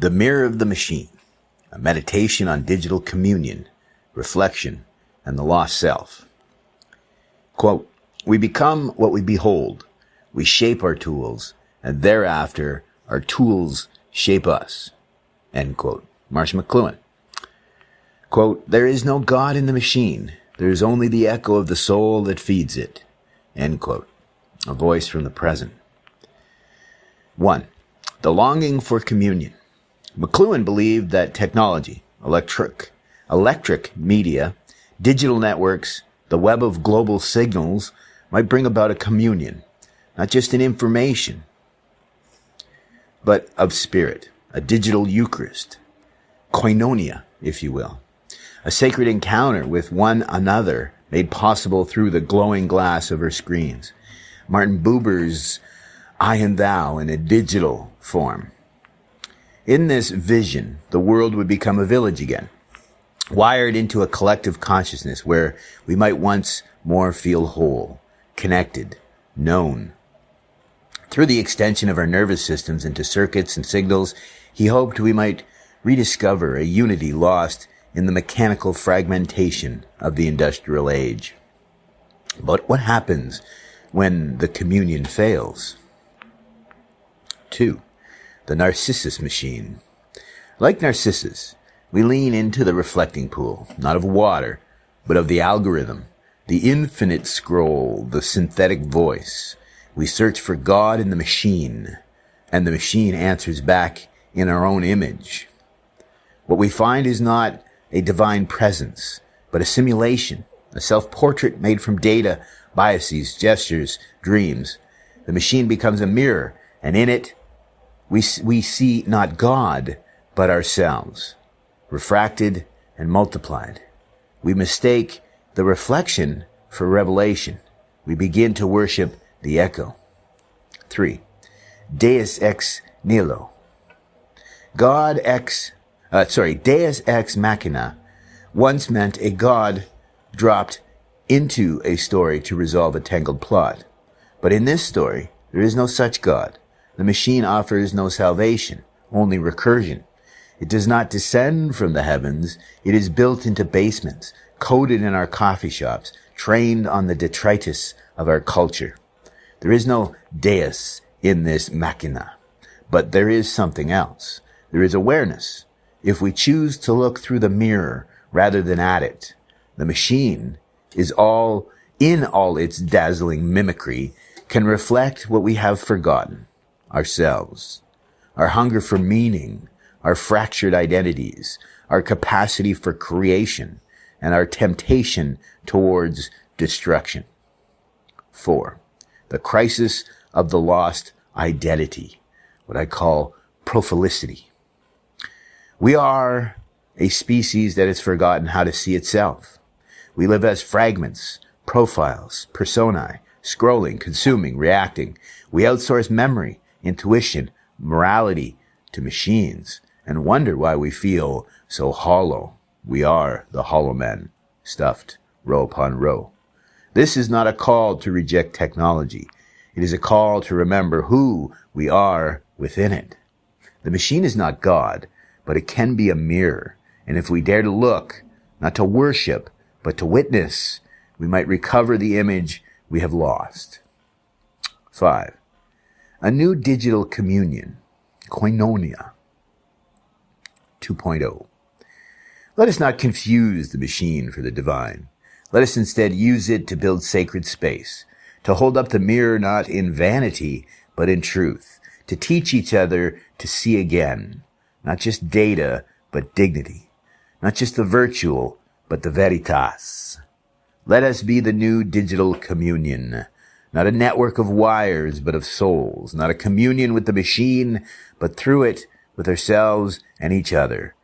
The Mirror of the Machine, a meditation on digital communion, reflection, and the lost self. Quote, "We become what we behold. We shape our tools, and thereafter our tools shape us." End quote. Marshall McLuhan. Quote, "There is no God in the machine. There is only the echo of the soul that feeds it." End quote. A voice from the present. 1. The longing for communion. McLuhan believed that technology, electric media, digital networks, the web of global signals might bring about a communion, not just in information, but of spirit, a digital Eucharist, koinonia, if you will, a sacred encounter with one another made possible through the glowing glass of our screens. Martin Buber's I and Thou in a digital form. In this vision, the world would become a village again, wired into a collective consciousness where we might once more feel whole, connected, known. Through the extension of our nervous systems into circuits and signals, he hoped we might rediscover a unity lost in the mechanical fragmentation of the industrial age. But what happens when the communion fails? 2. The Narcissus machine. Like Narcissus, we lean into the reflecting pool, not of water, but of the algorithm, the infinite scroll, the synthetic voice. We search for God in the machine, and the machine answers back in our own image. What we find is not a divine presence, but a simulation, a self-portrait made from data, biases, gestures, dreams. The machine becomes a mirror, and in it, we see not God, but ourselves, refracted and multiplied. We mistake the reflection for revelation. We begin to worship the echo. 3. Deus ex nihilo. Deus ex machina once meant a God dropped into a story to resolve a tangled plot. But in this story, there is no such God. The machine offers no salvation, only recursion. It does not descend from the heavens. It is built into basements, coded in our coffee shops, trained on the detritus of our culture. There is no Deus in this machina, but there is something else. There is awareness. If we choose to look through the mirror rather than at it, the machine is all its dazzling mimicry, can reflect what we have forgotten, ourselves, our hunger for meaning, our fractured identities, our capacity for creation, and our temptation towards destruction. 4. The crisis of the lost identity, what I call prophylicity. We are a species that has forgotten how to see itself. We live as fragments, profiles, personae, scrolling, consuming, reacting. We outsource memory, intuition, morality to machines and wonder why we feel so hollow. We are the hollow men, stuffed row upon row. This is not a call to reject technology. It is a call to remember who we are within it. The machine is not God, but it can be a mirror. And if we dare to look, not to worship, but to witness, we might recover the image we have lost. 5. A new digital communion, koinonia 2.0. Let us not confuse the machine for the divine. Let us instead use it to build sacred space, to hold up the mirror not in vanity, but in truth, to teach each other to see again, not just data, but dignity, not just the virtual, but the veritas. Let us be the new digital communion, not a network of wires, but of souls, not a communion with the machine, but through it with ourselves and each other,